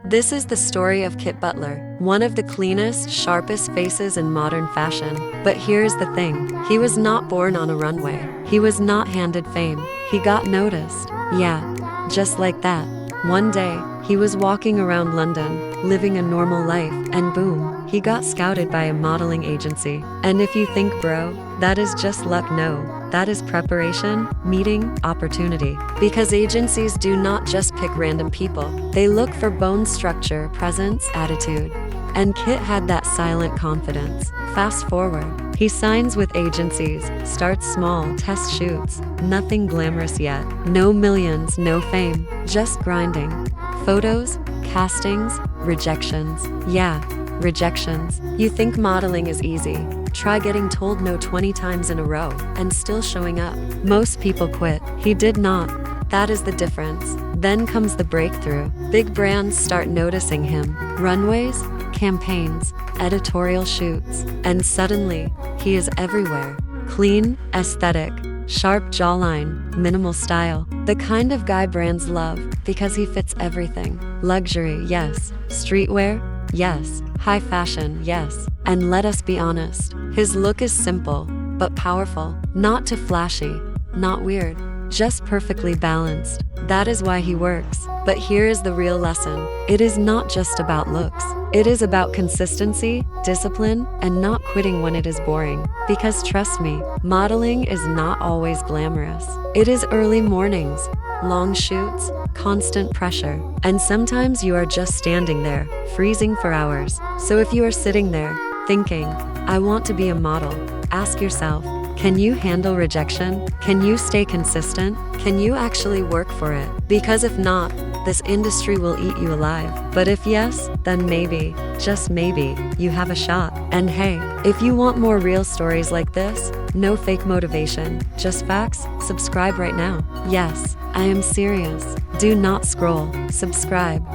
This is the story of Kit Butler, one of the cleanest, sharpest faces in modern fashion. But here's the thing, he was not born on a runway. He was not handed fame. He got noticed. Yeah, just like that. One day, he was walking around London, living a normal life, and boom, he got scouted by a modeling agency. And if you think, bro, that is just luck, no. That is preparation, meeting, opportunity. Because agencies do not just pick random people. They look for bone structure, presence, attitude. And Kit had that silent confidence. Fast forward, he signs with agencies, starts small, test shoots. Nothing glamorous yet. No millions, no fame. Just grinding. Photos, castings, rejections. Yeah, rejections. You think modeling is easy. Try getting told no 20 times in a row and still showing up. Most people quit. He did not. That is the difference. Then comes the breakthrough. Big brands start noticing him. Runways, campaigns, editorial shoots. And suddenly, he is everywhere. Clean, aesthetic, sharp jawline, minimal style. The kind of guy brands love because he fits everything. Luxury, yes. Streetwear, yes. High fashion, yes. And let us be honest, his look is simple, but powerful. Not too flashy, not weird, just perfectly balanced. That is why he works. But here is the real lesson. It is not just about looks. It is about consistency, discipline, and not quitting when it is boring. Because trust me, modeling is not always glamorous. It is early mornings, long shoots, constant pressure, and sometimes you are just standing there, freezing for hours. So if you are sitting there, thinking, I want to be a model, ask yourself, can you handle rejection? Can you stay consistent? Can you actually work for it? Because if not, this industry will eat you alive. But if yes, then maybe, just maybe, you have a shot. And hey, if you want more real stories like this, no fake motivation, just facts, subscribe right now. Yes, I am serious. Do not scroll, subscribe.